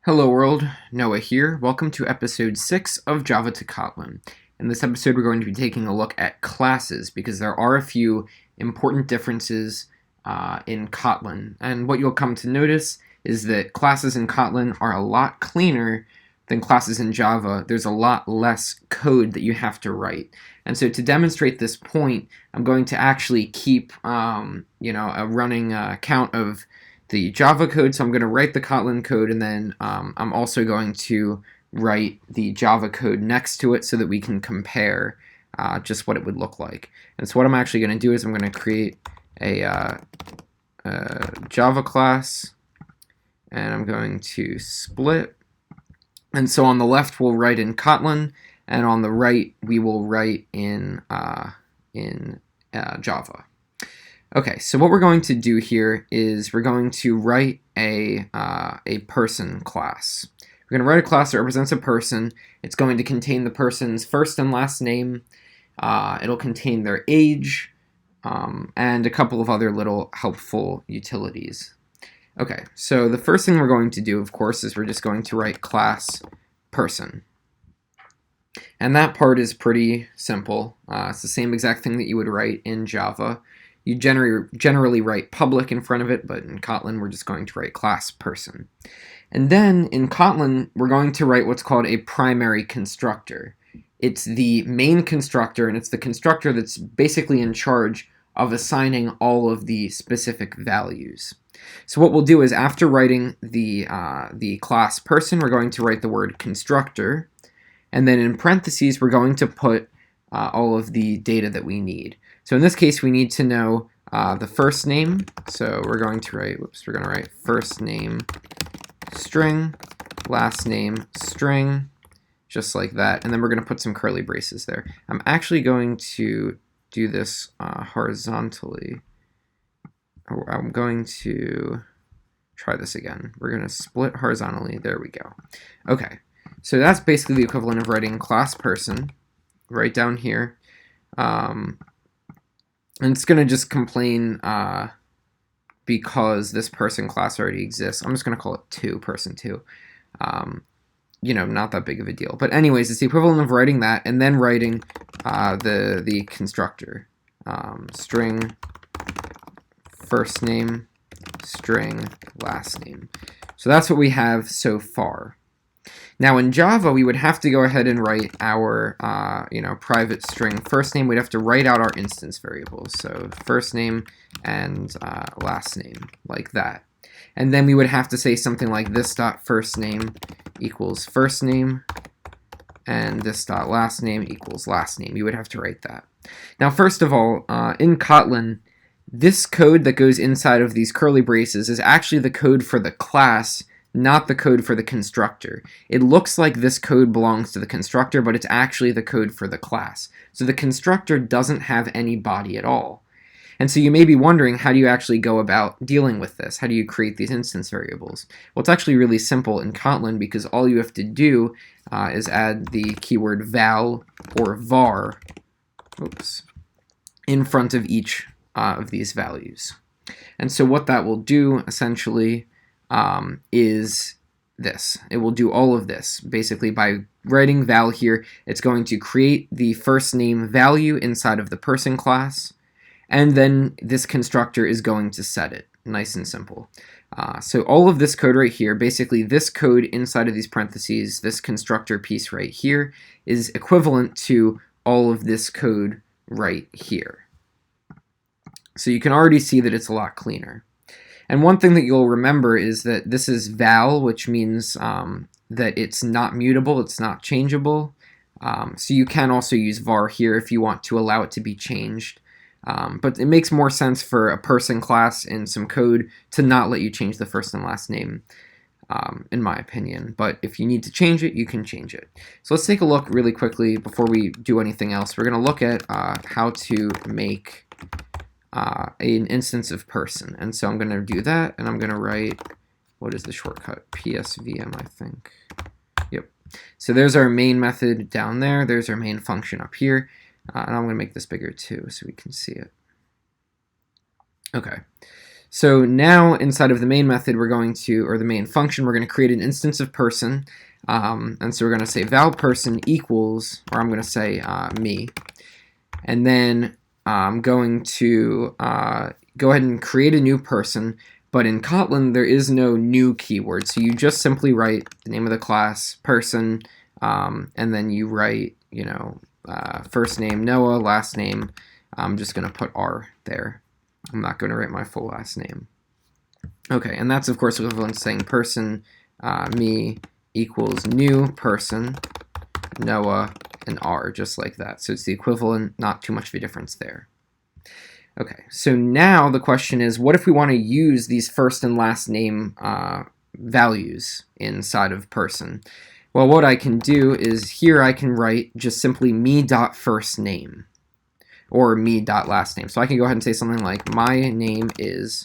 Hello world, Noah here. Welcome to episode 6 of Java to Kotlin. In this episode we're going to be taking a look at classes because there are a few important differences in Kotlin. And what you'll come to notice is that classes in Kotlin are a lot cleaner than classes in Java. There's a lot less code that you have to write. And so to demonstrate this point, I'm going to actually keep a running count of the Java code, so I'm going to write the Kotlin code, and then I'm also going to write the Java code next to it so that we can compare just what it would look like. And so what I'm actually going to do is I'm going to create a Java class, and I'm going to split. And so on the left we'll write in Kotlin, and on the right we will write in Java. Okay, so what we're going to do here is we're going to write a person class. We're going to write a class that represents a person. It's going to contain the person's first and last name. It'll contain their age, and a couple of other little helpful utilities. Okay, so the first thing we're going to do, of course, is we're just going to write class person. And that part is pretty simple. It's the same exact thing that you would write in Java. You generally write public in front of it, but in Kotlin we're just going to write class person. And then in Kotlin we're going to write what's called a primary constructor. It's the main constructor, and it's the constructor that's basically in charge of assigning all of the specific values. So what we'll do is after writing the class person, we're going to write the word constructor, and then in parentheses we're going to put all of the data that we need. So in this case, we need to know the first name. So we're going to write first name string, last name string, just like that. And then we're going to put some curly braces there. I'm actually going to do this horizontally. I'm going to try this again. We're going to split horizontally. There we go. Okay, so that's basically the equivalent of writing class person right down here. And it's going to just complain because this person class already exists. I'm just going to call it person 2. Not that big of a deal. But anyways, it's the equivalent of writing that and then writing the constructor. String first name, string last name. So that's what we have so far. Now in Java, we would have to go ahead and write our private string first name. We'd have to write out our instance variables. So first name and last name, like that. And then we would have to say something like this dot first name equals first name, and this dot last name equals last name. You would have to write that. Now first of all, in Kotlin, this code that goes inside of these curly braces is actually the code for the class, not the code for the constructor. It looks like this code belongs to the constructor, but it's actually the code for the class. So the constructor doesn't have any body at all. And so you may be wondering, how do you actually go about dealing with this? How do you create these instance variables? Well, it's actually really simple in Kotlin because all you have to do is add the keyword val or var in front of each of these values. And so what that will do essentially is this. It will do all of this. Basically, by writing val here, it's going to create the first name value inside of the person class, and then this constructor is going to set it. Nice and simple. So all of this code right here, basically this code inside of these parentheses, this constructor piece right here, is equivalent to all of this code right here. So you can already see that it's a lot cleaner. And one thing that you'll remember is that this is val, which means that it's not mutable, it's not changeable. So you can also use var here if you want to allow it to be changed. But it makes more sense for a person class in some code to not let you change the first and last name, in my opinion. But if you need to change it, you can change it. So let's take a look really quickly before we do anything else. We're going to look at how to make an instance of person. And so I'm going to do that, and I'm going to write, what is the shortcut? PSVM, I think. Yep. So there's our main method down there. There's our main function up here. And I'm going to make this bigger too so we can see it. Okay. So now inside of the main method, we're going to, or the main function, we're going to create an instance of person. And so we're going to say val person equals, or I'm going to say me. And then I'm going to go ahead and create a new person. But in Kotlin, there is no new keyword. So you just simply write the name of the class, person, and then you write, first name Noah, last name. I'm just going to put R there. I'm not going to write my full last name. Okay, and that's, of course, equivalent to saying person, me, equals new person, Noah, and R, just like that. So it's the equivalent, not too much of a difference there. Okay, so now the question is, what if we want to use these first and last name values inside of person? Well, what I can do is here I can write just simply me.firstname or me.lastname. So I can go ahead and say something like my name is,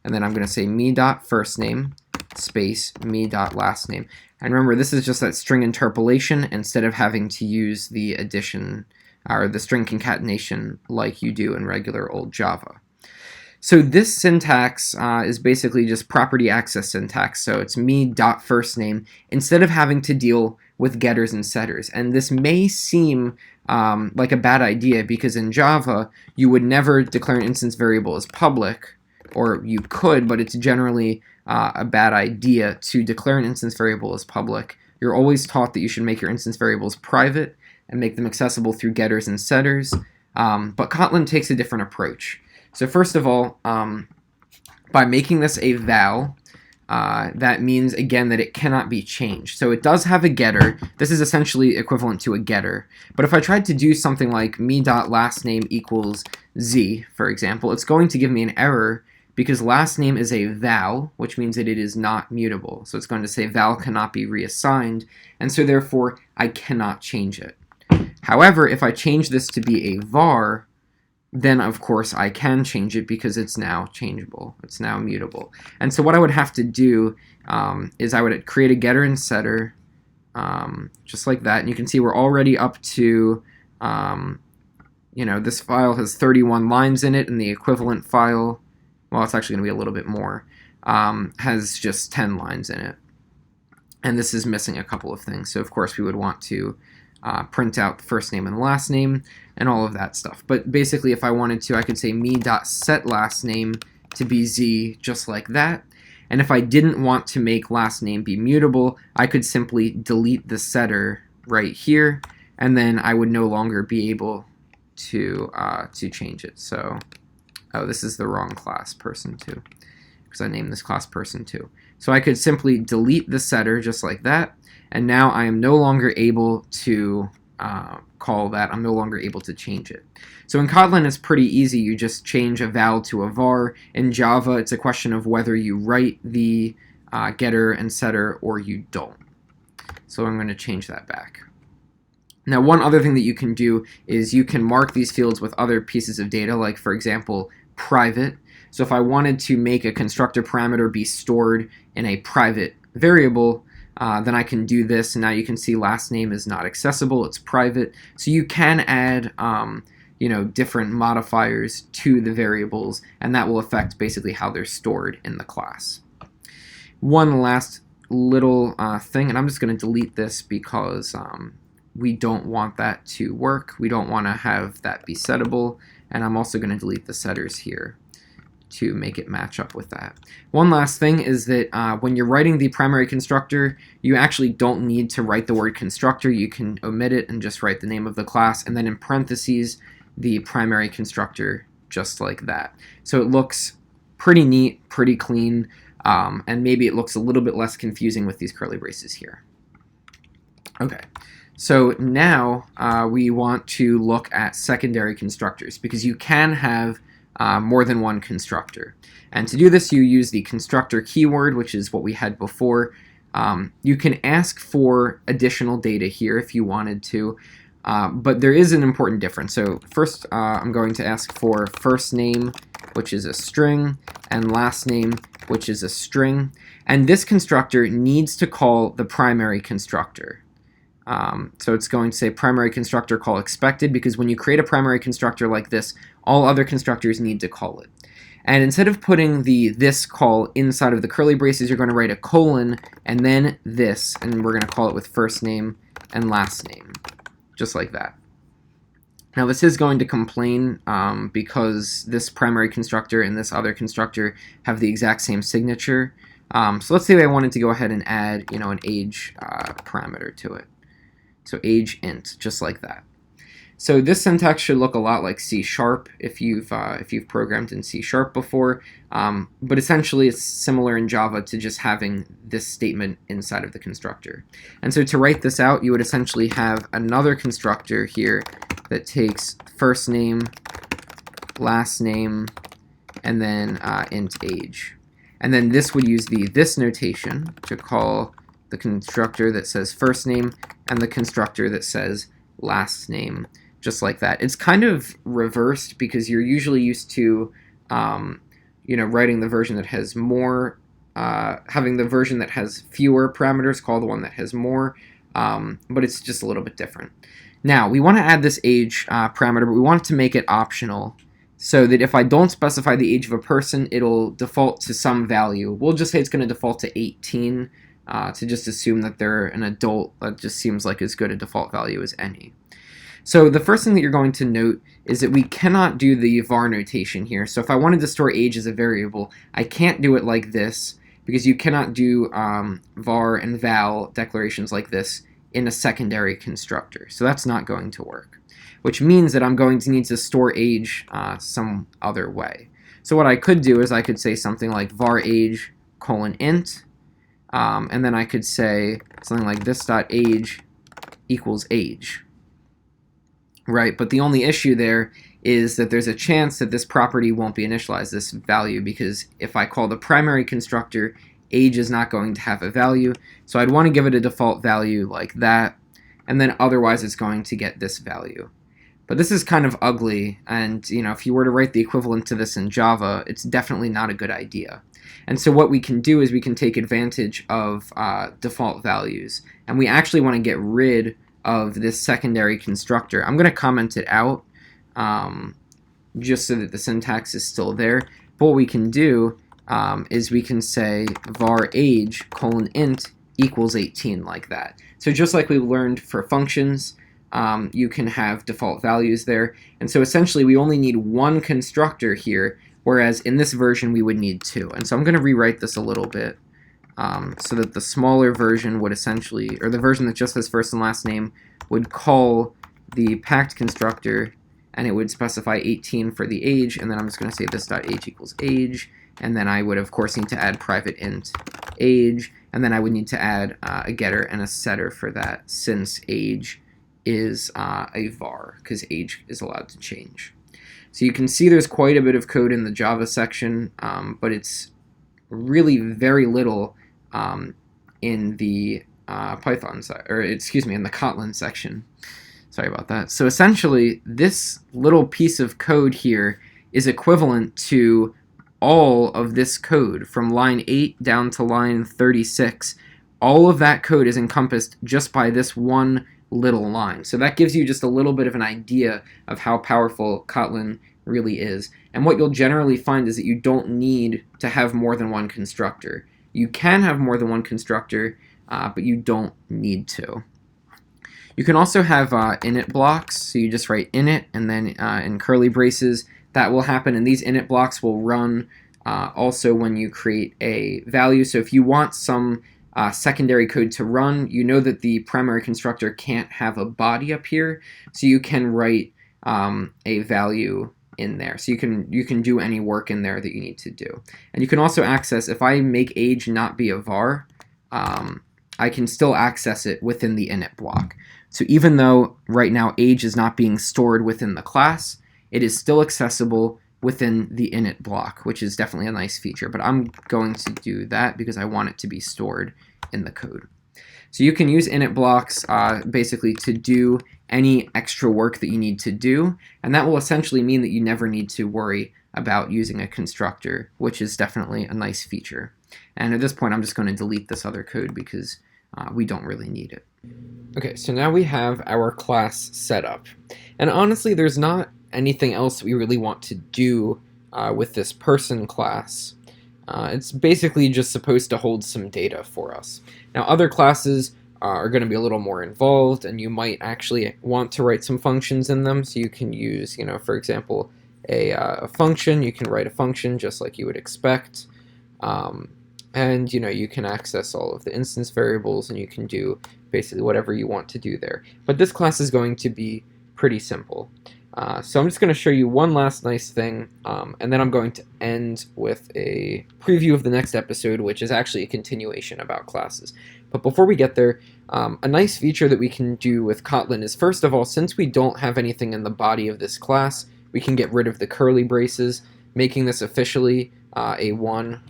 and then I'm going to say me.firstname space me.lastname. And remember, this is just that string interpolation instead of having to use the addition or the string concatenation like you do in regular old Java. So this syntax is basically just property access syntax. So it's me.firstname instead of having to deal with getters and setters. And this may seem like a bad idea because in Java, you would never declare an instance variable as public, or you could, but it's generally a bad idea to declare an instance variable as public. You're always taught that you should make your instance variables private and make them accessible through getters and setters. But Kotlin takes a different approach. So first of all, by making this a val, that means, again, that it cannot be changed. So it does have a getter. This is essentially equivalent to a getter. But if I tried to do something like me.lastname equals z, for example, it's going to give me an error because last name is a val, which means that it is not mutable. So it's going to say val cannot be reassigned, and so therefore I cannot change it. However, if I change this to be a var, then of course I can change it because it's now changeable. It's now mutable. And so what I would have to do is I would create a getter and setter, just like that. And you can see we're already up to, this file has 31 lines in it, and the equivalent file, well, it's actually going to be a little bit more, has just 10 lines in it. And this is missing a couple of things. So of course we would want to print out the first name and the last name and all of that stuff. But basically, if I wanted to, I could say me.setLastName to be z, just like that. And if I didn't want to make last name be mutable, I could simply delete the setter right here, and then I would no longer be able to change it. So, oh, this is the wrong class, person2, because I named this class person2. So I could simply delete the setter just like that, and now I am no longer able to call that. I'm no longer able to change it. So in Kotlin, it's pretty easy. You just change a val to a var. In Java, it's a question of whether you write the getter and setter or you don't. So I'm going to change that back. Now, one other thing that you can do is you can mark these fields with other pieces of data, like, for example, private. So if I wanted to make a constructor parameter be stored in a private variable, then I can do this, and now you can see last name is not accessible, it's private. So you can add different modifiers to the variables, and that will affect basically how they're stored in the class. One last little thing, and I'm just going to delete this because we don't want that to work. We don't want to have that be settable, and I'm also going to delete the setters here to make it match up with that. One last thing is that when you're writing the primary constructor, you actually don't need to write the word constructor. You can omit it and just write the name of the class, and then in parentheses, the primary constructor, just like that. So it looks pretty neat, pretty clean, and maybe it looks a little bit less confusing with these curly braces here. Okay, so now we want to look at secondary constructors, because you can have more than one constructor. And to do this, you use the constructor keyword, which is what we had before. You can ask for additional data here if you wanted to, but there is an important difference. So first, I'm going to ask for first name, which is a string, and last name, which is a string. And this constructor needs to call the primary constructor. So it's going to say primary constructor call expected, because when you create a primary constructor like this, all other constructors need to call it. And instead of putting the this call inside of the curly braces, you're going to write a colon and then this, and we're going to call it with first name and last name, just like that. Now this is going to complain because this primary constructor and this other constructor have the exact same signature. So let's say I wanted to go ahead and add, an age parameter to it. So age int, just like that. So this syntax should look a lot like C# if you've programmed in C# before, but essentially it's similar in Java to just having this statement inside of the constructor. And so to write this out, you would essentially have another constructor here that takes first name, last name, and then int age. And then this would use the this notation to call the constructor that says first name and the constructor that says last name, just like that. It's kind of reversed because you're usually used to, writing the version that has more, having the version that has fewer parameters call the one that has more, but it's just a little bit different. Now, we want to add this age parameter, but we want to make it optional so that if I don't specify the age of a person, it'll default to some value. We'll just say it's going to default to 18 to just assume that they're an adult. That just seems like as good a default value as any. So the first thing that you're going to note is that we cannot do the var notation here. So if I wanted to store age as a variable, I can't do it like this because you cannot do var and val declarations like this in a secondary constructor. So that's not going to work, which means that I'm going to need to store age some other way. So what I could do is I could say something like var age :int, and then I could say something like this.age equals age. Right, but the only issue there is that there's a chance that this property won't be initialized, this value, because if I call the primary constructor, age is not going to have a value, so I'd want to give it a default value like that, and then otherwise it's going to get this value. But this is kind of ugly, and if you were to write the equivalent to this in Java, it's definitely not a good idea. And so what we can do is we can take advantage of default values, and we actually want to get rid of this secondary constructor. I'm going to comment it out just so that the syntax is still there. But what we can do is we can say var age :int equals 18 like that. So just like we learned for functions, you can have default values there. And so essentially we only need one constructor here, whereas in this version we would need two. And so I'm going to rewrite this a little bit. So that the smaller version would essentially, or the version that just has first and last name, would call the packed constructor, and it would specify 18 for the age, and then I'm just going to say this.age equals age, and then I would of course need to add private int age, and then I would need to add a getter and a setter for that, since age is a var, because age is allowed to change. So you can see there's quite a bit of code in the Java section, but it's really very little in the Python side, or excuse me, in the Kotlin section. Sorry about that. So essentially, this little piece of code here is equivalent to all of this code from line 8 down to line 36. All of that code is encompassed just by this one little line. So that gives you just a little bit of an idea of how powerful Kotlin really is. And what you'll generally find is that you don't need to have more than one constructor. You can have more than one constructor, but you don't need to. You can also have init blocks, so you just write init and then in curly braces. That will happen, and these init blocks will run also when you create a value. So if you want some secondary code to run, you know that the primary constructor can't have a body up here, so you can write a value in there. So you can do any work in there that you need to do. And you can also access, if I make age not be a var, I can still access it within the init block. So even though right now age is not being stored within the class, it is still accessible within the init block, which is definitely a nice feature. But I'm going to do that because I want it to be stored in the code. So you can use init blocks basically to do any extra work that you need to do, and that will essentially mean that you never need to worry about using a constructor, which is definitely a nice feature. And at this point, I'm just going to delete this other code because we don't really need it. Okay, so now we have our class set up. And honestly, there's not anything else we really want to do with this person class, it's basically just supposed to hold some data for us. Now, other classes are going to be a little more involved, and you might actually want to write some functions in them. So you can use, for example, a function. You can write a function just like you would expect. And you can access all of the instance variables, and you can do basically whatever you want to do there. But this class is going to be pretty simple. So I'm just going to show you one last nice thing, and then I'm going to end with a preview of the next episode, which is actually a continuation about classes. But before we get there, a nice feature that we can do with Kotlin is, first of all, since we don't have anything in the body of this class, we can get rid of the curly braces, making this officially a one-line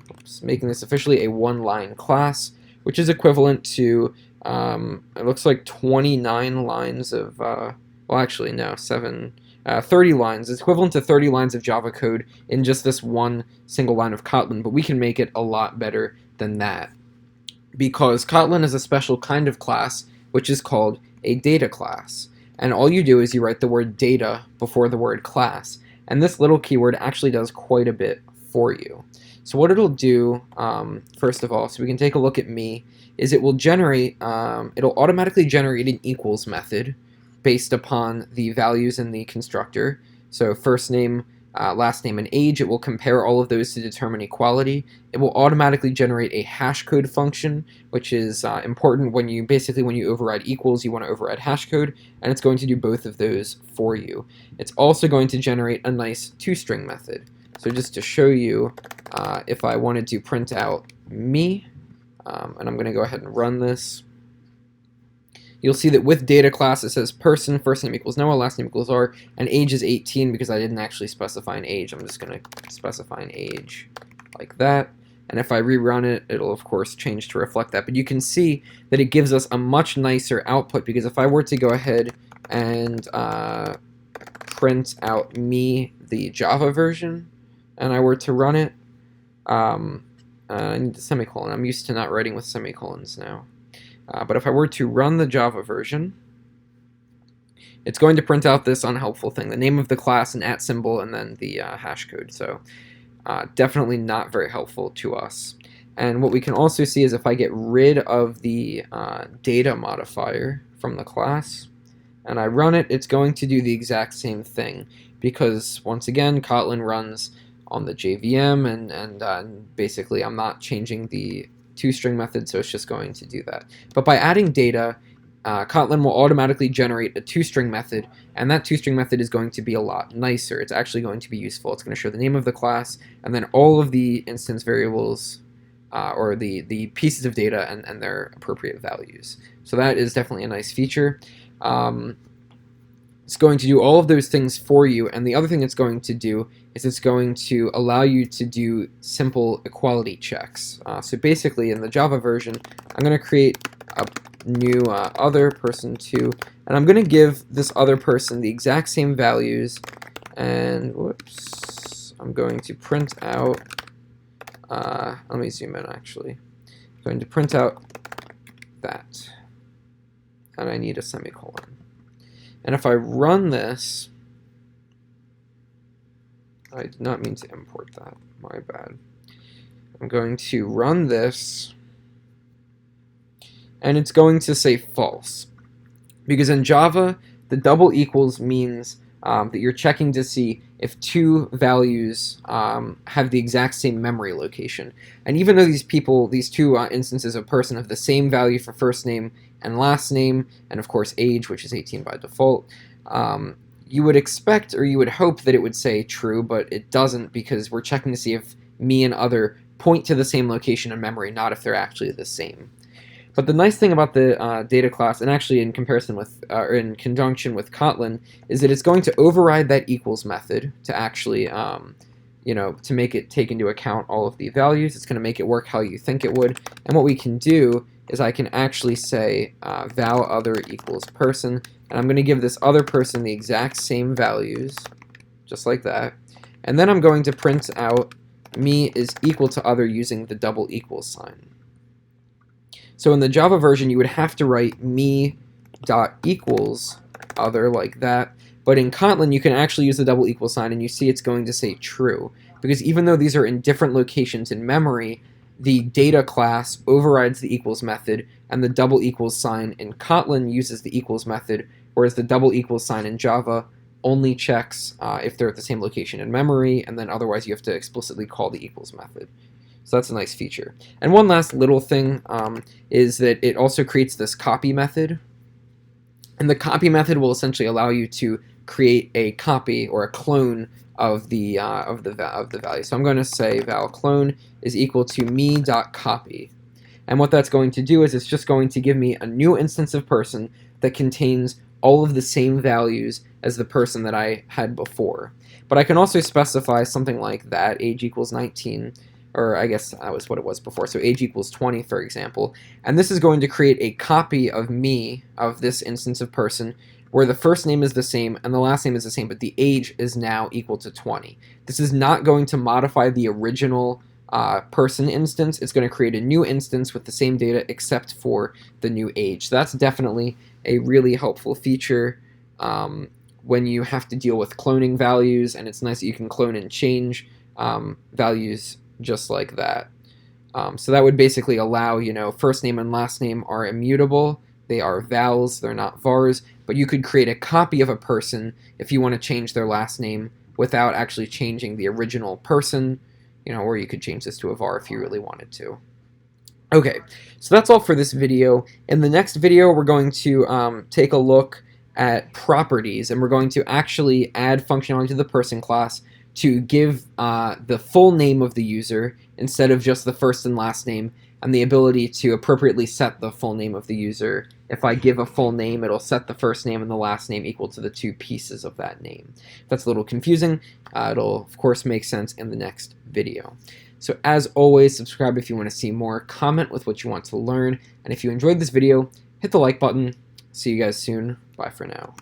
class, which is equivalent to it looks like 29 lines of well, actually no, 30 lines. It's equivalent to 30 lines of Java code in just this one single line of Kotlin, but we can make it a lot better than that, because Kotlin is a special kind of class which is called a data class. And all you do is you write the word data before the word class, and this little keyword actually does quite a bit for you. So what it'll do, first of all, so we can take a look at me, is it will generate, it'll automatically generate an equals method based upon the values in the constructor. So first name, last name, and age. It will compare all of those to determine equality. It will automatically generate a hash code function, which is important when you override equals, you want to override hash code, and it's going to do both of those for you. It's also going to generate a nice toString method. So just to show you, if I wanted to print out me, and I'm going to go ahead and run this, you'll see that with data class it says person, first name equals Noah, last name equals R, and age is 18 because I didn't actually specify an age. I'm just going to specify an age like that. And if I rerun it, it'll of course change to reflect that. But you can see that it gives us a much nicer output, because if I were to go ahead and print out me, the Java version, and I were to run it, I need the semicolon. I'm used to not writing with semicolons now. But if I were to run the Java version, it's going to print out this unhelpful thing, the name of the class, an @ symbol, and then the hash code. So definitely not very helpful to us. And what we can also see is if I get rid of the data modifier from the class and I run it, it's going to do the exact same thing, because once again Kotlin runs on the JVM, and basically I'm not changing the toString method, so it's just going to do that. But by adding data, Kotlin will automatically generate a toString method, and that toString method is going to be a lot nicer. It's actually going to be useful. It's going to show the name of the class, and then all of the instance variables, or the pieces of data and their appropriate values. So that is definitely a nice feature. It's going to do all of those things for you, and the other thing it's going to do is it's going to allow you to do simple equality checks. So basically, in the Java version, I'm going to create a new other person 2, and I'm going to give this other person the exact same values, and whoops, I'm going to print out, let me zoom in actually, I'm going to print out that, and I need a semicolon. And if I run this, I did not mean to import that, my bad. I'm going to run this, and it's going to say false. Because in Java, the double equals means that you're checking to see if two values have the exact same memory location. And even though these two instances of person have the same value for first name and last name, and of course age, which is 18 by default, you would expect, or you would hope, that it would say true, but it doesn't, because we're checking to see if me and other point to the same location in memory, not if they're actually the same. But the nice thing about the data class, and actually in comparison with, or in conjunction with Kotlin, is that it's going to override that equals method to actually, to make it take into account all of the values. It's going to make it work how you think it would. And what we can do is I can actually say val other equals person, and I'm going to give this other person the exact same values, just like that. And then I'm going to print out me is equal to other using the double equals sign. So in the Java version, you would have to write me dot equals other like that. But in Kotlin, you can actually use the double equal sign, and you see it's going to say true. because even though these are in different locations in memory, the data class overrides the equals method, and the double equals sign in Kotlin uses the equals method, whereas the double equals sign in Java only checks if they're at the same location in memory, and then otherwise you have to explicitly call the equals method. So that's a nice feature. And one last little thing is that it also creates this copy method. And the copy method will essentially allow you to create a copy or a clone of the value. So I'm going to say val clone is equal to me.copy. And what that's going to do is it's just going to give me a new instance of person that contains all of the same values as the person that I had before. But I can also specify something like that, age equals 19, or I guess that was what it was before, so age equals 20, for example. And this is going to create a copy of me, of this instance of person, where the first name is the same and the last name is the same, but the age is now equal to 20. This is not going to modify the original person instance. It's going to create a new instance with the same data except for the new age. So that's definitely a really helpful feature when you have to deal with cloning values, and it's nice that you can clone and change values just like that. So that would basically allow, first name and last name are immutable. They are vals, they're not vars, but you could create a copy of a person if you want to change their last name without actually changing the original person, or you could change this to a var if you really wanted to. Okay, so that's all for this video. In the next video, we're going to take a look at properties, and we're going to actually add functionality to the person class to give the full name of the user instead of just the first and last name, and the ability to appropriately set the full name of the user. If I give a full name, it'll set the first name and the last name equal to the two pieces of that name. If that's a little confusing, it'll of course make sense in the next video. So as always, subscribe if you want to see more, comment with what you want to learn, and if you enjoyed this video, hit the like button. See you guys soon. Bye for now.